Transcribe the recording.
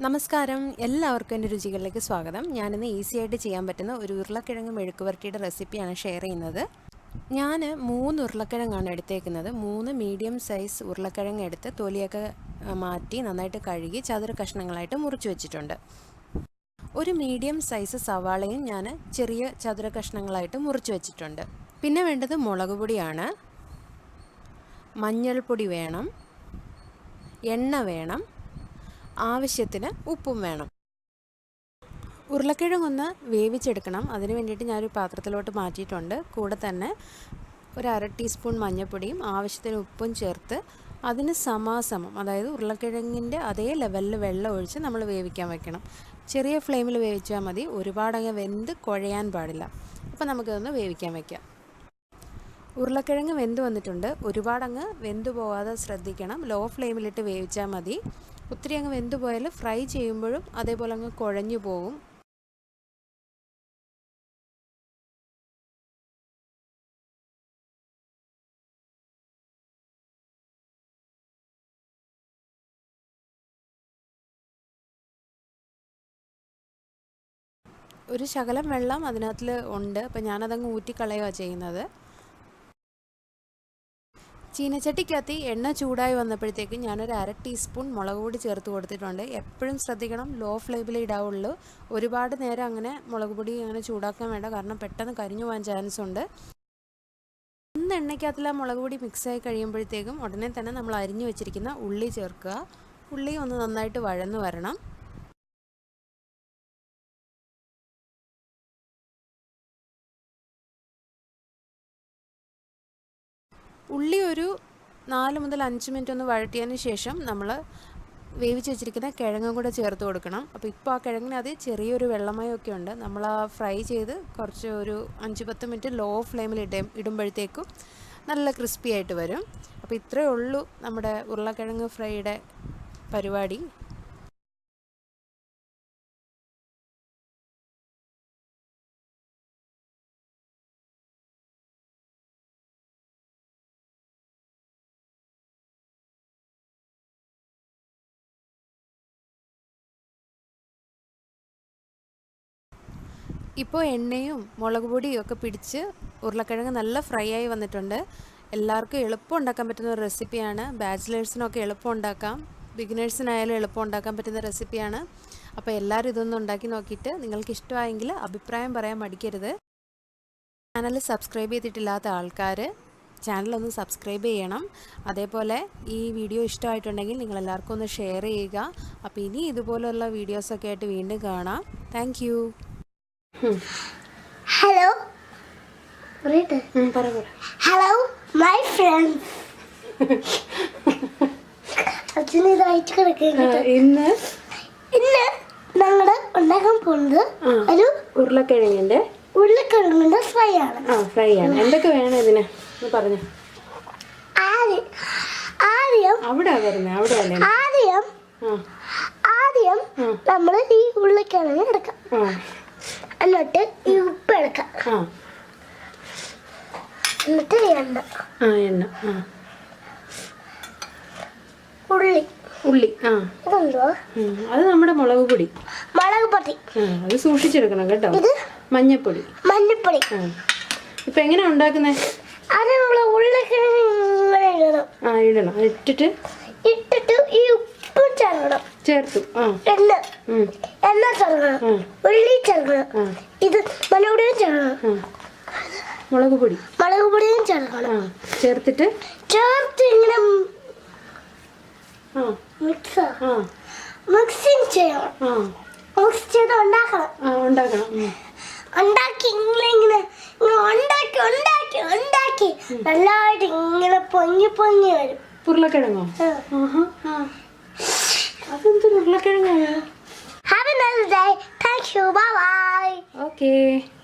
നമസ്കാരം, എല്ലാവർക്കും എൻ്റെ രുചികളിലേക്ക് സ്വാഗതം. ഞാനിന്ന് ഈസി ആയിട്ട് ചെയ്യാൻ പറ്റുന്ന ഒരു ഉരുളക്കിഴങ്ങ് മെഴുക്കുവരട്ടിയുടെ റെസിപ്പിയാണ് ഷെയർ ചെയ്യുന്നത്. ഞാൻ 3 ഉരുളക്കിഴങ്ങാണ് എടുത്തേക്കുന്നത്. 3 മീഡിയം സൈസ് ഉരുളക്കിഴങ്ങ് എടുത്ത് തൊലിയൊക്കെ മാറ്റി നന്നായിട്ട് കഴുകി ചതുര കഷ്ണങ്ങളായിട്ട് മുറിച്ച് വെച്ചിട്ടുണ്ട്. ഒരു മീഡിയം സൈസ് സവാളയും ഞാൻ ചെറിയ ചതുര കഷ്ണങ്ങളായിട്ട് മുറിച്ച് വെച്ചിട്ടുണ്ട്. പിന്നെ വേണ്ടത് മുളക് പൊടിയാണ്, മഞ്ഞൾപ്പൊടി വേണം, എണ്ണ വേണം, ആവശ്യത്തിന് ഉപ്പും വേണം. ഉരുളക്കിഴങ്ങൊന്ന് വേവിച്ചെടുക്കണം. അതിന് വേണ്ടിയിട്ട് ഞാനൊരു പാത്രത്തിലോട്ട് മാറ്റിയിട്ടുണ്ട്. കൂടെ തന്നെ ഒരു 1/2 ടീസ്പൂൺ മഞ്ഞൾപ്പൊടിയും ആവശ്യത്തിന് ഉപ്പും ചേർത്ത് അതിന് സമാസമം, അതായത് ഉരുളക്കിഴങ്ങിൻ്റെ അതേ ലെവലിൽ വെള്ളം ഒഴിച്ച് നമ്മൾ വേവിക്കാൻ വെക്കണം. ചെറിയ ഫ്ലെയിമിൽ വേവിച്ചാൽ മതി, ഒരുപാടങ്ങ് വെന്ത് കുഴയാൻ പാടില്ല. അപ്പോൾ നമുക്കതൊന്ന് വേവിക്കാൻ വയ്ക്കാം. ഉരുളക്കിഴങ്ങ് വെന്ത് വന്നിട്ടുണ്ട്. ഒരുപാടങ്ങ് വെന്ത് പോകാതെ ശ്രദ്ധിക്കണം. ലോ ഫ്ലെയിമിലിട്ട് വേവിച്ചാൽ മതി. ഒത്തിരി അങ്ങ് വെന്ത് പോയാൽ ഫ്രൈ ചെയ്യുമ്പോഴും അതേപോലെ അങ്ങ് കുഴഞ്ഞു പോകും. ഒരു ശകലം വെള്ളം അതിനകത്തിൽ ഉണ്ട്. അപ്പം ഞാനതങ്ങ് ഊറ്റിക്കളയുകയാണ് ചെയ്യുന്നത്. ചീനച്ചട്ടിക്കകത്ത് എണ്ണ ചൂടായി വന്നപ്പോഴത്തേക്കും ഞാനൊരു 1/2 ടീസ്പൂൺ മുളക് പൊടി ചേർത്ത് കൊടുത്തിട്ടുണ്ട്. എപ്പോഴും ശ്രദ്ധിക്കണം, ലോ ഫ്ലെയിമിൽ ഇടാവുള്ളൂ. ഒരുപാട് നേരം അങ്ങനെ മുളക് പൊടി അങ്ങനെ ചൂടാക്കാൻ വേണ്ട, കാരണം പെട്ടെന്ന് കരിഞ്ഞു പോകാൻ ചാൻസ് ഉണ്ട്. എണ്ണയ്ക്കകത്തിൽ ആ മുളക് പൊടി മിക്സായി കഴിയുമ്പോഴത്തേക്കും ഉടനെ തന്നെ നമ്മൾ അരിഞ്ഞു വെച്ചിരിക്കുന്ന ഉള്ളി ചേർക്കുക. ഉള്ളി ഒന്ന് നന്നായിട്ട് വഴന്നു വരണം. ഉള്ളി ഒരു 4 മുതൽ 5 മിനിറ്റ് ഒന്ന് വഴറ്റിയതിന് ശേഷം നമ്മൾ വേവിച്ച് വെച്ചിരിക്കുന്ന കിഴങ്ങും കൂടെ ചേർത്ത് കൊടുക്കണം. അപ്പോൾ ഇപ്പോൾ ആ കിഴങ്ങിനത് ചെറിയൊരു വെള്ളമയമൊക്കെ ഉണ്ട്. നമ്മൾ ആ ഫ്രൈ ചെയ്ത് കുറച്ച് ഒരു 5-10 മിനിറ്റ് ലോ ഫ്ലെയിമിൽ ഇടുമ്പോഴത്തേക്കും നല്ല ക്രിസ്പി ആയിട്ട് വരും. അപ്പോൾ ഇത്രയേ ഉള്ളൂ നമ്മുടെ ഉരുളക്കിഴങ്ങ് ഫ്രൈയുടെ പരിപാടി. ഇപ്പോൾ എണ്ണയും മുളക് പൊടിയും ഒക്കെ പിടിച്ച് ഉരുളക്കിഴങ്ങ് നല്ല ഫ്രൈ ആയി വന്നിട്ടുണ്ട്. എല്ലാവർക്കും എളുപ്പം ഉണ്ടാക്കാൻ പറ്റുന്ന ഒരു റെസിപ്പിയാണ്. ബാച്ചിലേഴ്സിനൊക്കെ എളുപ്പം ഉണ്ടാക്കാം, ബിഗിനേഴ്സിനായാലും എളുപ്പം ഉണ്ടാക്കാൻ പറ്റുന്ന റെസിപ്പിയാണ്. അപ്പോൾ എല്ലാവരും ഇതൊന്നും ഉണ്ടാക്കി നോക്കിയിട്ട് നിങ്ങൾക്ക് ഇഷ്ടമായെങ്കിൽ അഭിപ്രായം പറയാൻ മടിക്കരുത്. ചാനൽ സബ്സ്ക്രൈബ് ചെയ്തിട്ടില്ലാത്ത ആൾക്കാർ ചാനലൊന്ന് സബ്സ്ക്രൈബ് ചെയ്യണം. അതേപോലെ ഈ വീഡിയോ ഇഷ്ടമായിട്ടുണ്ടെങ്കിൽ നിങ്ങളെല്ലാവർക്കും ഒന്ന് ഷെയർ ചെയ്യുക. അപ്പോൾ ഇനി ഇതുപോലുള്ള വീഡിയോസൊക്കെ ആയിട്ട് വീണ്ടും കാണാം. Thank you. Hello hello my friends. അച്ഛനിതായിട്ട് കിടക്കുന്നത്. ഇന്ന് ഞങ്ങൾ ഉണ്ടാക്കാൻ പോകുന്നത് ഒരു ഉരുളക്കിഴങ്ങിന്റെ ഫ്രൈ ആണ്. ഫ്രൈ ആണ്. എന്തൊക്കെ വേണം ഇതിന് പറഞ്ഞു. ആദ്യം നമ്മൾ ഈ ഉരുളക്കിഴങ്ങ് എടുക്കാം. എന്നിട്ട് ഈ ഉപ്പ് എടുക്കാം. എന്നിട്ട് എണ്ണ ഉള്ളി ഇതെന്തോ? അത് നമ്മുടെ മുളക് പൊടി. അത് സൂക്ഷിച്ചെടുക്കണം കേട്ടോ. മഞ്ഞപ്പൊടി. ഇപ്പൊ എങ്ങനെയാ ഉണ്ടാക്കുന്നേ? അത് നമ്മള് ഉരുളക്കിഴങ്ങ് ഇടണം. ഇട്ടിട്ട് ഈ ഉപ്പ് ചേർത്തു. എണ്ണ ചേർക്കണം, ഉള്ളി ചേർക്കണം, ഇത് മുളക് പൊടിയും ചേർക്കണം. ചേർത്ത് ഇങ്ങനെ മിക്സിങ് ചെയ്യണം. മിക്സ് ചെയ്ത് ഉണ്ടാക്കണം. ഉണ്ടാക്കി ഉണ്ടാക്കി നല്ലതായിട്ട് ഇങ്ങനെ പൊങ്ങി വരും. ഉരുളക്കിഴങ്ങോ? അതെന്തൊരു ഉരുളക്കിഴങ്ങാണ്? Have a nice day. Thank you. Bye bye. Okay.